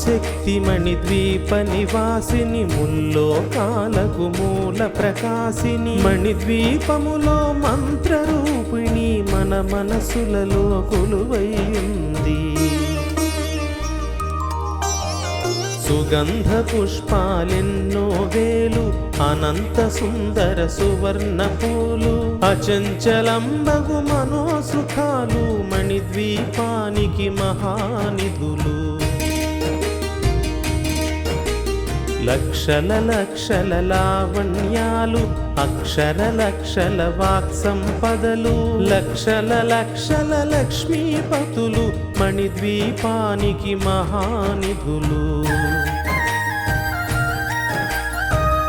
శక్తి మణిద్వీప నివాసిని ముల్లోకాలకు మూల ప్రకాశిని మణిద్వీపములో మంత్రరూపిణి మన మనసులలో కొలువైయుంది సుగంధ పుష్పాలెన్నో వేలు అనంత సుందర సువర్ణ పూలు అచంచలంబగు మనోసుఖాలు మణిద్వీపానికి మహానిధులు లక్షల లక్షల లావణ్యాలు అక్షర లక్షల వాక్ సంపదలు లక్షల లక్షల లక్ష్మీపతులు మణిద్వీపానికి మహానిధులు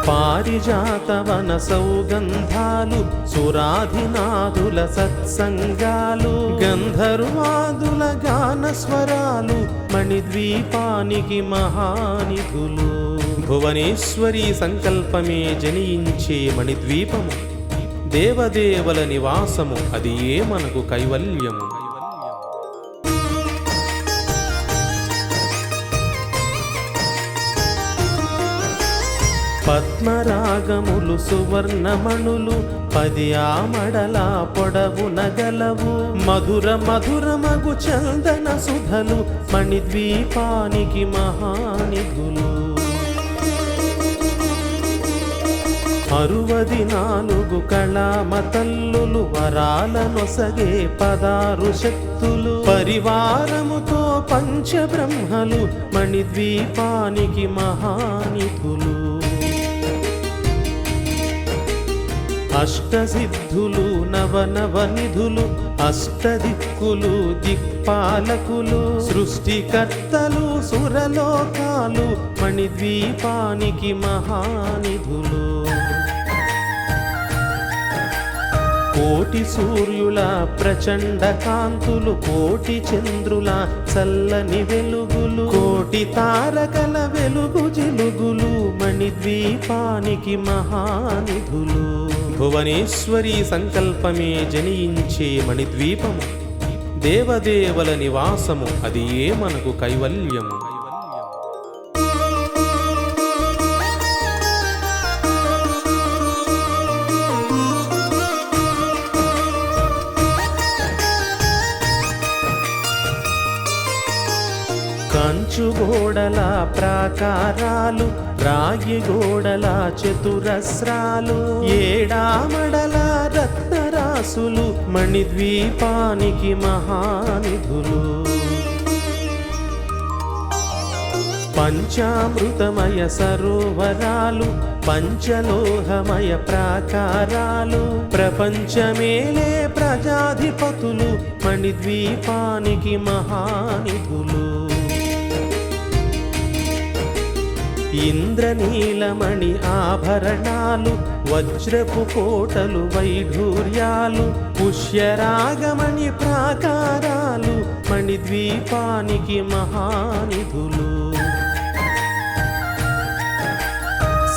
పారిజాతవన సౌగంధాలు సురాధినాథుల సత్సంగాలు గంధర్వాదుల గానస్వరాలు మణిద్వీపానికి మహానిధులు భువనేశ్వరి సంకల్పమే జనించే మణిద్వీపము దేవదేవల నివాసము అది ఏ మనకు కైవల్యము పద్మరాగములు సువర్ణమణులు 10 ఆమడల పొడవున గలవు మధుర మధురమగు చందన సుధలు మణిద్వీపానికి మహానిధులు 64 కళామతల్లులు వరాలనొసగే 16 శక్తులు పరివారముతో పంచబ్రహ్మలు మణిద్వీపానికి మహానిధులు అష్టసిద్ధులు నవనవనిధులు అష్టదిక్కులు దిక్పాలకులు సృష్టికర్తలు సురలోకాలు మణిద్వీపానికి మహానిధులు కోటి సూర్యుల ప్రచండ కాంతులు కోటి చంద్రుల చల్లని వెలుగులు కోటి తారకల వెలుగు జిలుగులు మణిద్వీపానికి మహానిధులు భువనేశ్వరి సంకల్పమే జనించే మణిద్వీపము దేవదేవల నివాసము అది ఏ మనకు కైవల్యము కంచు గోడల ప్రాకారాలు రాగి గోడల చతురస్రాలు ఏడామడల రత్నరాసులు మణిద్వీపానికి మహానిధులు పంచామృతమయ సరోవరాలు పంచలోహమయ ప్రాకారాలు ప్రపంచమేలే ప్రజాధిపతులు మణిద్వీపానికి మహానిధులు ఇంద్రనీలమణి ఆభరణాలు వజ్రపు కోటలు వైఢూర్యాలు పుష్యరాగమణి ప్రాకారాలు మణిద్వీపానికి మహానిధులు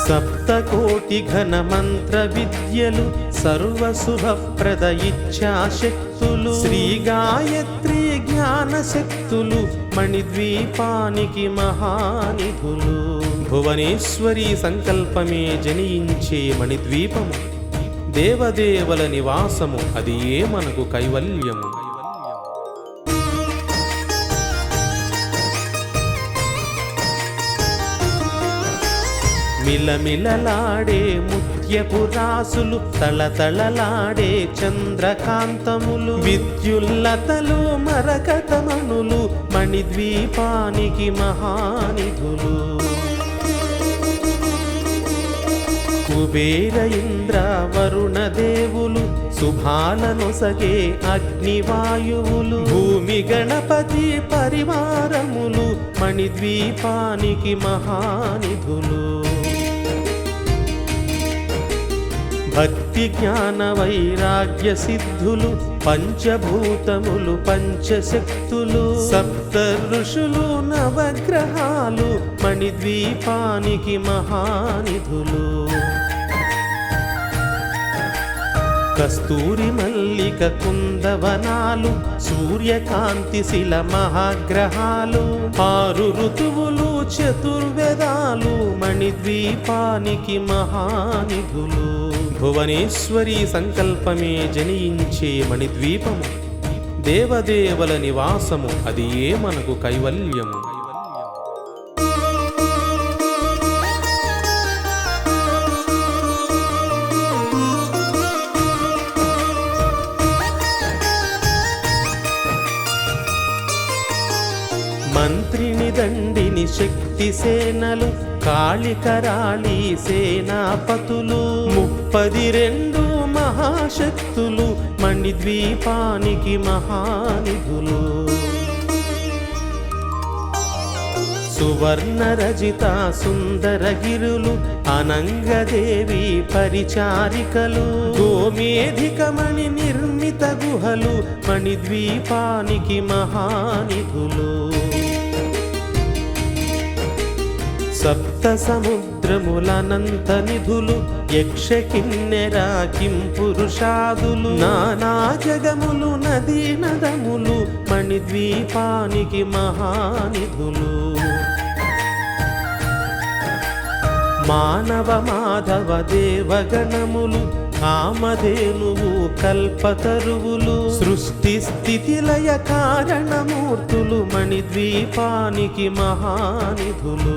సప్తకోటి ఘన మంత్ర విద్యలు సర్వశుభప్రద ఇచ్ఛాశక్తులు శ్రీ గాయత్రి జ్ఞాన శక్తులు మణిద్వీపానికి మహానిధులు భువనేశ్వరి సంకల్పమే జనించే మణిద్వీపము దేవదేవల నివాసము అది ఏ మనకు కైవల్యము మిలమిలలాడే ముత్యపు రాసులు తళతళలాడే చంద్రకాంతములు విద్యుల్లతలు మరకతమణులు మణిద్వీపానికి మహానిధులు కుబేర ఇంద్ర వరుణ దేవులు శుభాలనొసగే అగ్నివాయువులు భూమి గణపతి పరివారములు మణిద్వీపానికి మహానిధులు భక్తి జ్ఞాన వైరాగ్య సిద్ధులు పంచభూతములు పంచశక్తులు సప్త ఋషులు నవగ్రహాలు మణిద్వీపానికి మహానిధులు కస్తూరి మల్లిక కుందవనాలు, సూర్యకాంతి శిల మహాగ్రహాలు, 6 ఋతువులు చతుర్వేదాలు, మణిద్వీపానికి మహానిధులు. భువనేశ్వరి సంకల్పమే జనించే మణిద్వీపము, దేవదేవల నివాసము, అది ఏ మనకు కైవల్యము. మంత్రిని దండిని శక్తి సేనలు, కాళికరాళి సేనాపతులు, 32 మహాశక్తులు, మణిద్వీపానికి మహానిధులు. సువర్ణ రజిత సుందరగిరులు, అనంగదేవి పరిచారికలు, గోమేధికమణి నిర్మిత గుహలు, మణిద్వీపానికి మహానిధులు. సప్త సముద్రములనంత నిధులు, యక్ష కిన్నెర కింపురుషాదులు, నానా జగములు నదీ నదములు, మణిద్వీపానికి మహానిధులు. మానవ మాధవ దేవగణములు, కామధేనువు కల్పతరువులు, సృష్టి స్థితి లయ కారణమూర్తులు, మణిద్వీపానికి మహానిధులు.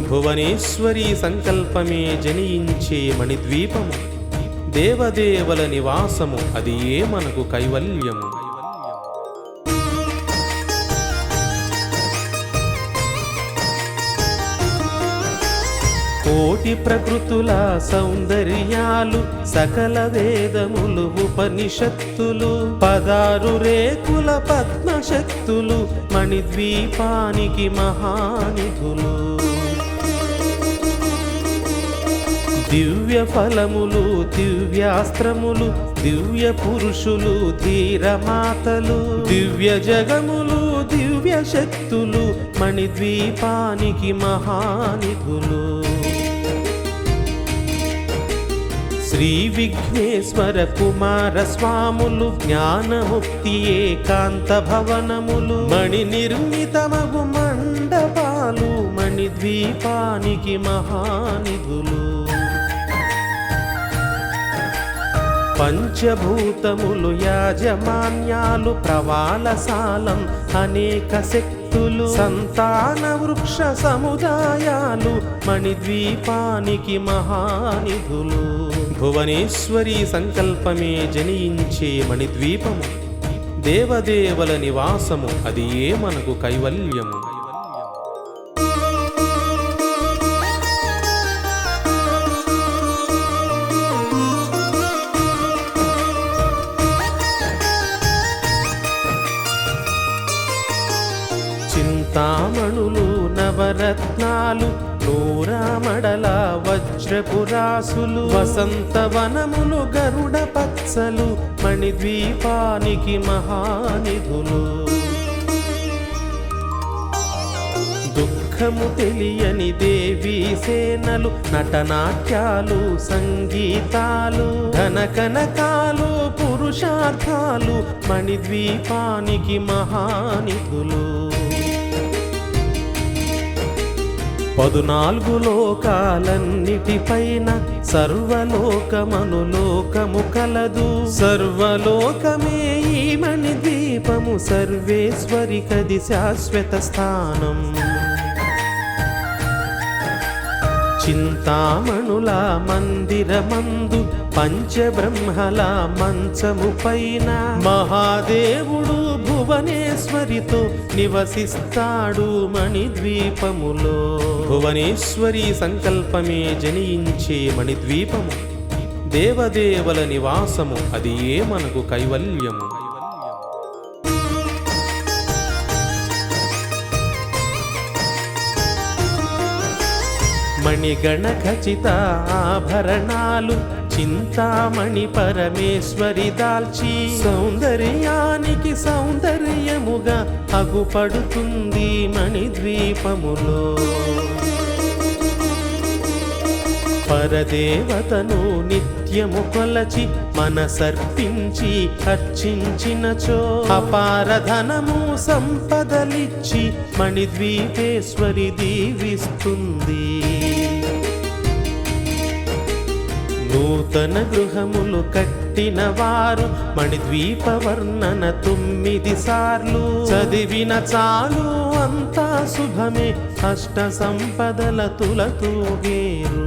భువనేశ్వరి సంకల్పమే జనించే మణిద్వీపము, దేవదేవల నివాసము, అది ఏ మనకు కైవల్యము. కోటి ప్రకృతుల సౌందర్యాలు, సకల వేదములు ఉపనిషత్తులు, 16 రేకుల పద్మశక్తులు, మణిద్వీపానికి మహానిధులు. దివ్య ఫలములు దివ్యాస్త్రములు, దివ్య పురుషులు ధీరమాతలు, దివ్య జగములు దివ్య శక్తులు, మణిద్వీపానికి మహానిధులు. శ్రీ విఘ్నేశ్వర కుమార స్వాములు, జ్ఞానముక్తి ఏకాంత భవనములు, మణి నిర్మితమగు మండపాలు, మణిద్వీపానికి మహానిధులు. పంచభూతములు యాజమాన్యాలు, ప్రవాళసాలం అనేక శక్తులు, సంతాన వృక్ష సముదాయాలు, మణిద్వీపానికి మహానిధులు. భువనేశ్వరి సంకల్పమే జనించే మణిద్వీపము, దేవదేవల నివాసము, అది ఏ మనకు కైవల్యము. చింతామణులు నవరత్నాలు, నూరామడల వజ్రపురాసులు, వసంతవనములు గరుడ పచ్చలు, మణిద్వీపానికి మహానిధులు. దుఃఖము తెలియని దేవీ సేనలు, నటనాట్యాలు సంగీతాలు, ధనకనకాలు పురుషార్థాలు, మణిద్వీపానికి మహానిధులు. 14 లోకాలన్నిటిపైన సర్వలోకమనులోకము కలదు, సర్వలోకమే ఈ మణిద్వీపము, సర్వేశ్వరికది శాశ్వత స్థానం. చింతామణుల మందిరమందు, పంచబ్రహ్మల మంచము పైన, మహాదేవుడు భువనేశ్వరితో నివసిస్తాడు మణిద్వీపములో. భువనేశ్వరి సంకల్పమే జనించే మణిద్వీపము, దేవదేవల నివాసము, అది ఏ మనకు కైవల్యము. మణిగణ ఖచిత ఆభరణాలు, చింతామణి పరమేశ్వరి దాల్చి, సౌందర్యానికి సౌందర్యముగా అగుపడుతుంది మణిద్వీపములో. పరదేవతను నిత్యము కొలచి మనసర్పించి అర్చించినచో అపారధనము సంపదలిచ్చి మణిద్వీపేశ్వరి దీవిస్తుంది. నూతన గృహములు కట్టిన వారు మణిద్వీప వర్ణన 9 సార్లు చదివిన చాలు అంతా శుభమే, అష్ట సంపదల తులతూగేరు.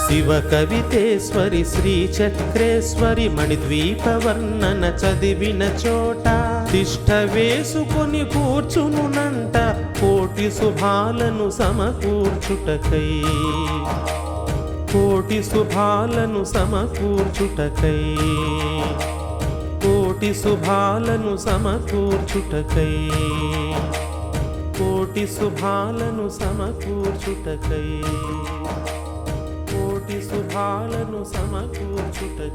శివ కవితేశ్వరి శ్రీ చక్రేశ్వరి మణిద్వీప వర్ణన చదివిన చోట తిష్ట వేసుకొని కూర్చునునంట కోటి శుభాలను సమకూర్చుటకై, కోటి శుభాలను సమకూర్చుటకై, కోటి శుభాలను సమకూర్చుటకై, కోటి శుభాలను సమకూర్చుటకై, కోటి శుభాలను సమకూర్చుటకై.